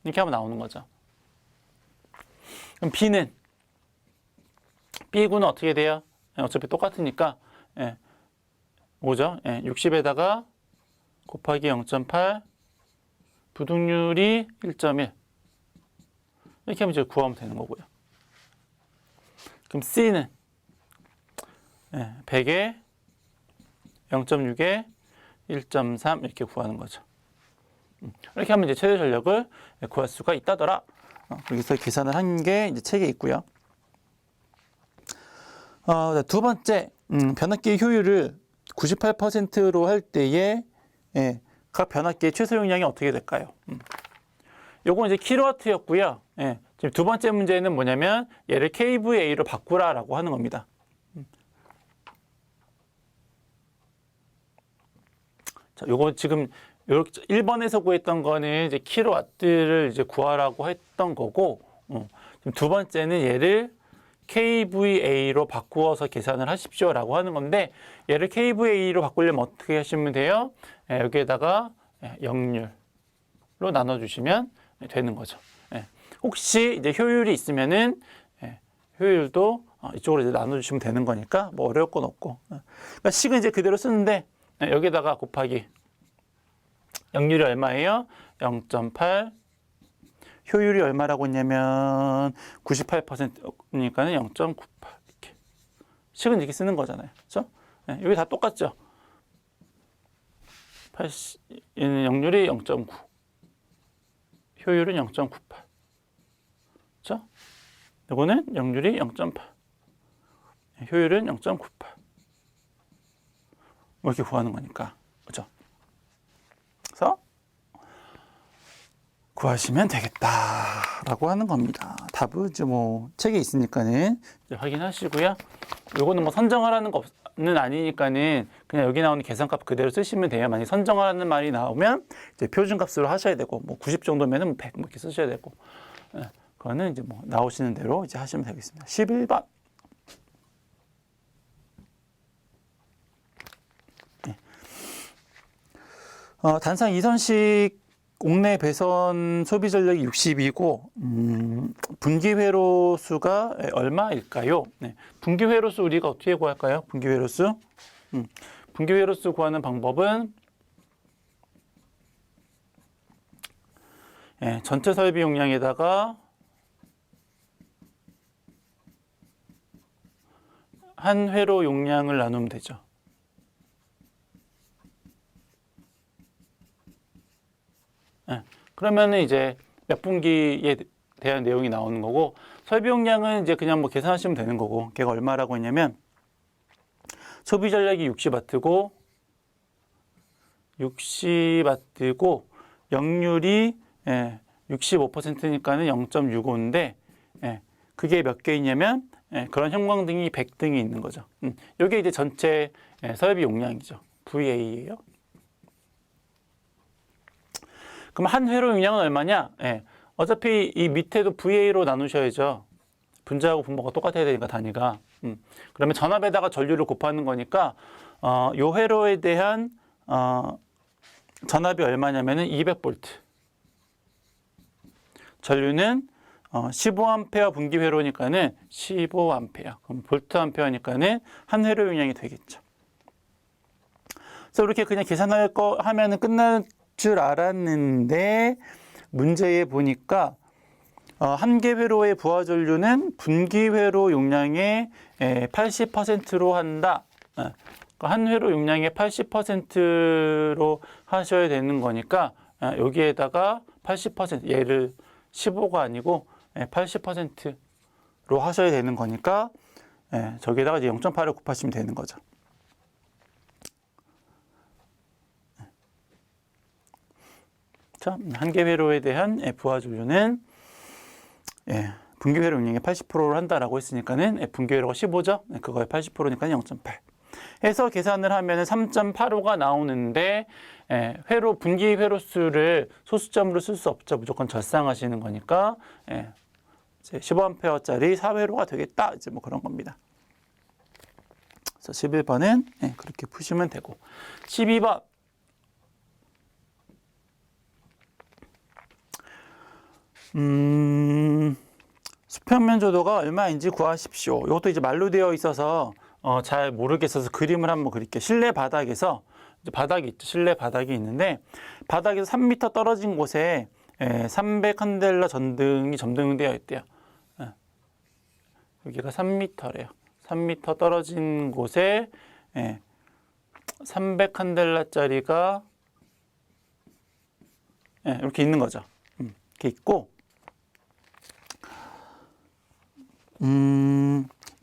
이렇게 하면 나오는 거죠. 그럼 B군은 어떻게 돼요? 어차피 똑같으니까 5죠. 60에다가 곱하기 0.8 부등률이 1.1 이렇게 하면 이제 구하면 되는 거고요. 그럼 C는 100에 0.6에 1.3 이렇게 구하는 거죠. 이렇게 하면 이제 최대 전력을 구할 수가 있다더라. 여기서 계산을 한 게 이제 책에 있고요. 두 번째, 변압기 효율을 98%로 할 때에 각 변압기의 최소 용량이 어떻게 될까요? 요건 이제 킬로와트였고요. 지금 두 번째 문제는 뭐냐면 얘를 kVA로 바꾸라라고 하는 겁니다. 자, 요거 지금 이렇게 1번에서 구했던 거는 이제 킬로와트를 이제 구하라고 했던 거고, 지금 두 번째는 얘를 kVA로 바꾸어서 계산을 하십시오라고 하는 건데, 얘를 kVA로 바꾸려면 어떻게 하시면 돼요? 여기에다가 역률로 나눠주시면 되는 거죠. 혹시 이제 효율이 있으면은 효율도 이쪽으로 이제 나눠주시면 되는 거니까 뭐 어려울 건 없고, 그러니까 식은 이제 그대로 쓰는데 여기다가 곱하기 역률이 얼마예요? 0.8 효율이 얼마라고 했냐면 98%니까는 0.98 이렇게 식은 이렇게 쓰는 거잖아요. 그렇죠? 여기 다 똑같죠? 얘는 역률이 0.9 효율은 0.98 그렇죠? 이거는 역률이 0.8 효율은 0.98 이렇게 구하는 거니까 그렇죠? 그래서 구하시면 되겠다라고 하는 겁니다. 답은 이제 뭐 책에 있으니까는 확인하시고요. 요거는 뭐 선정하라는 거는 아니니까는 그냥 여기 나오는 계산값 그대로 쓰시면 돼요. 만약 선정하라는 말이 나오면 이제 표준값으로 하셔야 되고, 뭐 90 정도면은 100 뭐 이렇게 쓰셔야 되고, 그거는 이제 뭐 나오시는 대로 이제 하시면 되겠습니다. 11번. 단상 2선식 옥내 배선 소비 전력이 60이고 분기 회로 수가 얼마일까요? 분기 회로 수 우리가 어떻게 구할까요? 분기 회로 수? 분기 회로 수 구하는 방법은 전체 설비 용량에다가 한 회로 용량을 나누면 되죠. 그러면은 이제 몇 분기에 대한 내용이 나오는 거고, 설비 용량은 이제 그냥 뭐 계산하시면 되는 거고, 걔가 얼마라고 했냐면 소비 전력이 60W고 60W고 역률이 65%니까는 0.65인데 그게 몇 개 있냐면 그런 형광등이 100등이 있는 거죠. 이게 이제 전체 설비 용량이죠. VA예요. 그럼 한 회로 용량은 얼마냐? 어차피 이 밑에도 VA로 나누셔야죠. 분자하고 분모가 똑같아야 되니까 단위가. 그러면 전압에다가 전류를 곱하는 거니까 요 회로에 대한 전압이 얼마냐면은 200V. 전류는 15A 분기 회로니까는 15A. 그럼 볼트 암페어니까는 한 회로 용량이 되겠죠. 그래서 이렇게 그냥 계산할 거 하면은 끝날 줄 알았는데 문제에 보니까 한 개 회로의 부하 전류는 분기 회로 용량의 80%로 한다. 한 회로 용량의 80%로 하셔야 되는 거니까 여기에다가 80% 얘를 15가 아니고 80%로 하셔야 되는 거니까 저기에다가 이제 0.8을 곱하시면 되는 거죠. 자, 한 개 회로에 대한 부하 전류는 분기 회로 용량의 80%를 한다라고 했으니까는 분기 회로가 15죠. 그거의 80%니까 0.8. 해서 계산을 하면은 3.85가 나오는데 회로 분기 회로 수를 소수점으로 쓸 수 없죠. 무조건 절상하시는 거니까 이제 15A짜리 4회로가 되겠다. 이제 뭐 그런 겁니다. 그래서 11번은 그렇게 푸시면 되고 12번 수평면 조도가 얼마인지 구하십시오. 이것도 이제 말로 되어 있어서 잘 모르겠어서 그림을 한번 그릴게요. 실내 바닥에서 이제 바닥이 있죠. 실내 바닥이 있는데 바닥에서 3m 떨어진 곳에 300 칸델라 전등이 점등되어 있대요. 여기가 3m래요. 3m 떨어진 곳에 300 칸델라짜리가 이렇게 있는 거죠. 이렇게 있고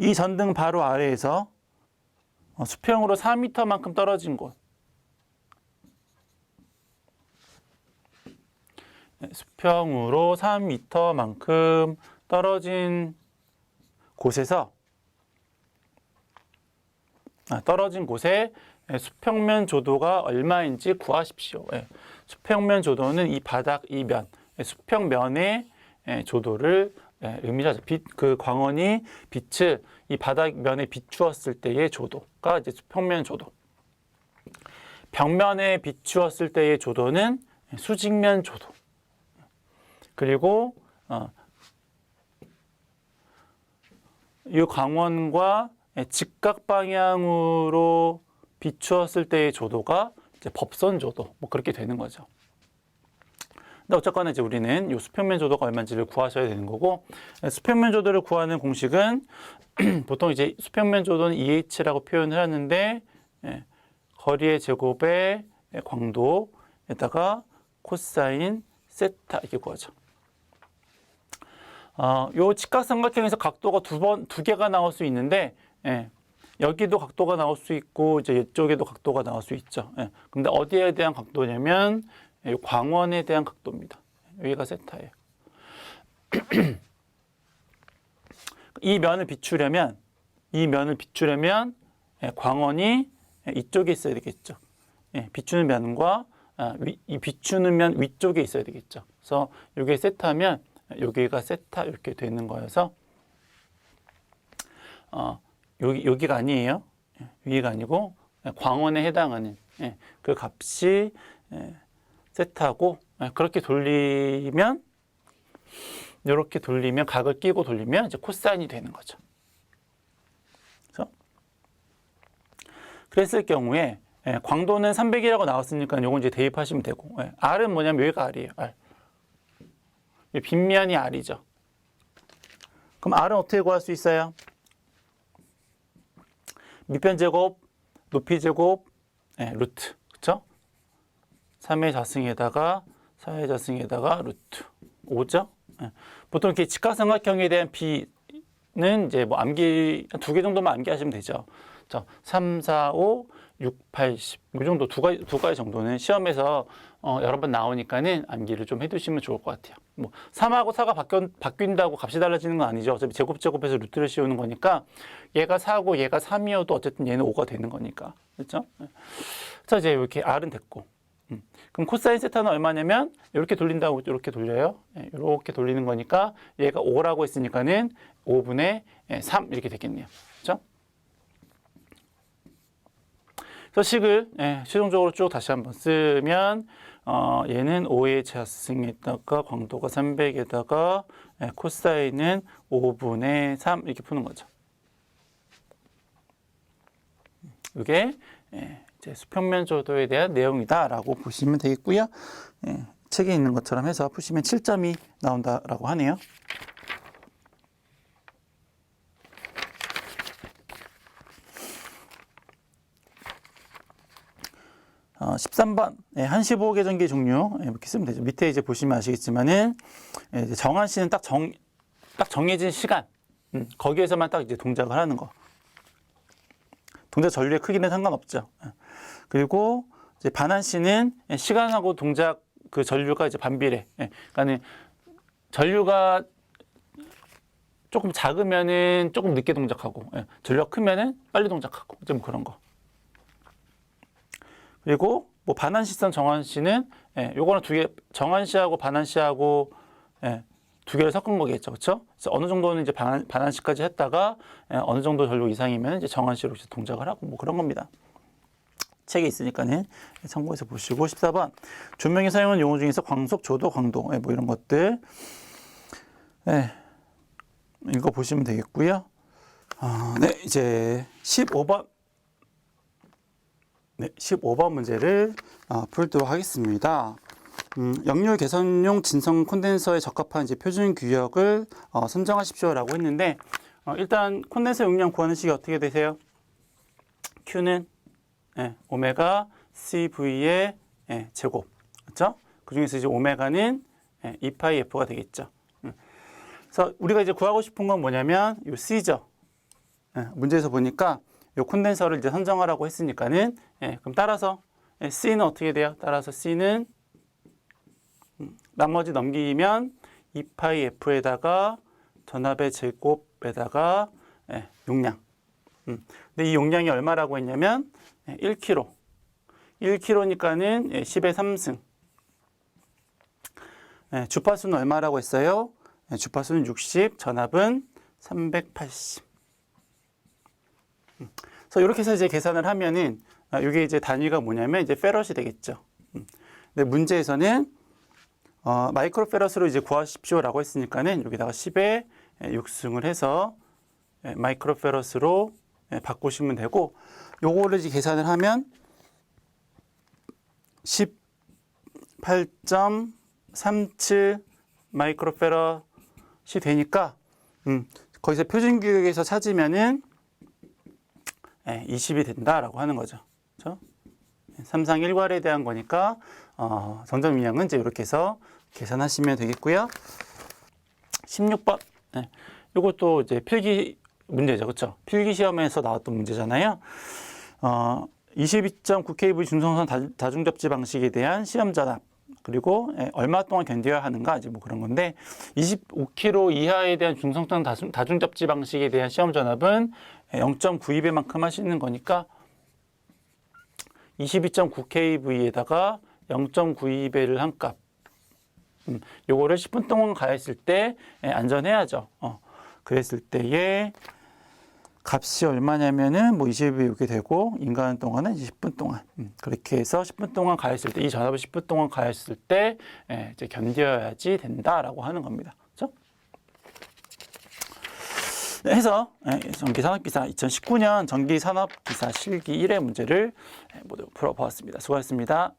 이 전등 바로 아래에서 수평으로 4m만큼 떨어진 곳, 수평으로 3m만큼 떨어진 곳에서 떨어진 곳에 수평면 조도가 얼마인지 구하십시오. 수평면 조도는 이 바닥 이 면, 수평면의 조도를 의미하죠. 그 광원이 빛을 이 바닥면에 비추었을 때의 조도가 이제 수평면 조도. 벽면에 비추었을 때의 조도는 수직면 조도. 그리고 이 광원과 직각 방향으로 비추었을 때의 조도가 이제 법선 조도. 뭐 그렇게 되는 거죠. 근데 어쨌거나 이제 우리는 이 수평면 조도가 얼마인지를 구하셔야 되는 거고, 수평면 조도를 구하는 공식은 보통 이제 수평면 조도는 EH라고 표현을 하는데 거리의 제곱에 광도에다가 코사인 세타 이렇게 구하죠. 요 직각삼각형에서 각도가 두 개가 나올 수 있는데 여기도 각도가 나올 수 있고 이제 이쪽에도 각도가 나올 수 있죠. 근데 어디에 대한 각도냐면 이 광원에 대한 각도입니다. 여기가 세타예요. 이 면을 비추려면 광원이 이쪽에 있어야 되겠죠. 비추는 면과 이 비추는 면 위쪽에 있어야 되겠죠. 그래서 이게 세타면 여기가 세타 이렇게 되는 거여서 여기가 아니에요. 위가 아니고 광원에 해당하는 그 값이 세타고, 그렇게 돌리면 이렇게 돌리면 각을 끼고 돌리면 이제 코사인이 되는 거죠. 그래서 그랬을 경우에 광도는 300이라고 나왔으니까 요건 이제 대입하시면 되고, R은 뭐냐면 여기가 R이에요. R. 빗면이 R이죠. 그럼 R은 어떻게 구할 수 있어요? 밑변 제곱, 높이 제곱, 루트. 그쵸? 3의 자승에다가 4의 자승에다가 루트 5죠? 보통 이렇게 직각삼각형에 대한 B는 이제 뭐 암기 한 2개 정도만 암기하시면 되죠. 3, 4, 5, 6, 8, 10. 이 정도 두 가지 정도는 시험에서 여러 번 나오니까는 암기를 좀 해두시면 좋을 것 같아요. 뭐 3하고 4가 바뀐다고 값이 달라지는 건 아니죠. 어차피 제곱해서 루트를 씌우는 거니까 얘가 4고 얘가 3이어도 어쨌든 얘는 5가 되는 거니까. 그렇죠? 그래서 이제 이렇게 R은 됐고. 그럼 코사인 세타는 얼마냐면 이렇게 돌린다고 이렇게 돌려요. 이렇게 돌리는 거니까 얘가 5라고 했으니까는 5분의 3 이렇게 되겠네요. 그렇죠? 그래서 식을 최종적으로 쭉 다시 한번 쓰면 얘는 5의 자승에다가 광도가 300에다가 코사인은 5분의 3 이렇게 푸는 거죠. 이게 이제 수평면 조도에 대한 내용이다라고 보시면 되겠고요. 책에 있는 것처럼 해서 푸시면 7점이 나온다라고 하네요. 13번 한시보호 계전기 종류 이렇게 쓰면 되죠. 밑에 이제 보시면 아시겠지만은 이제 정한시는 딱 정해진 시간 거기에서만 딱 이제 동작을 하는 거. 동작 전류의 크기는 상관없죠. 그리고 이제 반한시는 시간하고 동작 그 전류가 이제 반비례. 그러니까는 전류가 조금 작으면은 조금 늦게 동작하고 전류가 크면은 빨리 동작하고 좀 그런 거. 그리고 뭐 반한시선 정한시는 요거는 두 개, 정한시하고 반한시하고 두 개를 섞은 거겠죠, 그렇죠? 그래서 어느 정도는 이제 반한시까지 했다가 어느 정도 전류 이상이면 이제 정한시로 이제 동작을 하고 뭐 그런 겁니다. 책에 있으니까는 참고해서 보시고. 14번 조명에 사용하는 용어 중에서 광속, 조도, 광도 뭐 이런 것들 이거 보시면 되겠고요. 네, 이제 15번. 네, 15번 문제를 풀도록 하겠습니다. 역류 개선용 진성 콘덴서에 적합한 이제 표준 규격을 선정하십시오라고 했는데 일단 콘덴서 용량 구하는 식이 어떻게 되세요? Q는 오메가 CV의 제곱, 그렇죠? 그 중에서 이제 오메가는 2파이 F가 되겠죠. 그래서 우리가 이제 구하고 싶은 건 뭐냐면 이 C죠. 문제에서 보니까 이 콘덴서를 이제 선정하라고 했으니까는 그럼 따라서 C는 어떻게 돼요? 따라서 C는 나머지 넘기면 2파이 F에다가 전압의 제곱에다가 용량. 근데 이 용량이 얼마라고 했냐면 1kg. 1kg니까는 10의 3승. 주파수는 얼마라고 했어요? 주파수는 60, 전압은 380. 그래서 이렇게 해서 이제 계산을 하면은 이게 이제 단위가 뭐냐면 이제 페럿이 되겠죠. 근데 문제에서는 마이크로페럿으로 이제 구하십시오라고 했으니까는 여기다가 10에 6승을 해서 마이크로페럿으로 바꾸시면 되고, 요거를 이제 계산을 하면 18.37 마이크로페럿이 되니까 거기서 표준 규격에서 찾으면은 20이 된다라고 하는 거죠. 그렇죠? 3상 1괄에 대한 거니까 점점 용량은 이제 이렇게 해서 계산하시면 되겠고요. 16번. 이것도 이제 필기 문제죠. 그렇죠? 필기 시험에서 나왔던 문제잖아요. 22.9kV 중성선 다중접지 방식에 대한 시험 전압, 그리고 얼마 동안 견뎌야 하는가, 이제 뭐 그런 건데, 25kg 이하에 대한 중성선 다중접지 방식에 대한 시험 전압은 0.92배만큼 하시는 거니까 22.9kV에다가 0.92배를 한 값. 요거를 10분 동안 가했을 때 안전해야죠. 그랬을 때의 값이 얼마냐면은 뭐 20이 이렇게 되고, 인간 동안은 10분 동안. 그렇게 해서 10분 동안 가했을 때, 이 전압을 10분 동안 가했을 때 이제 견뎌야지 된다라고 하는 겁니다. 그렇죠? 네, 해서 전기산업기사 2019년 전기산업기사 실기 1회 문제를 모두 풀어보았습니다. 수고하셨습니다.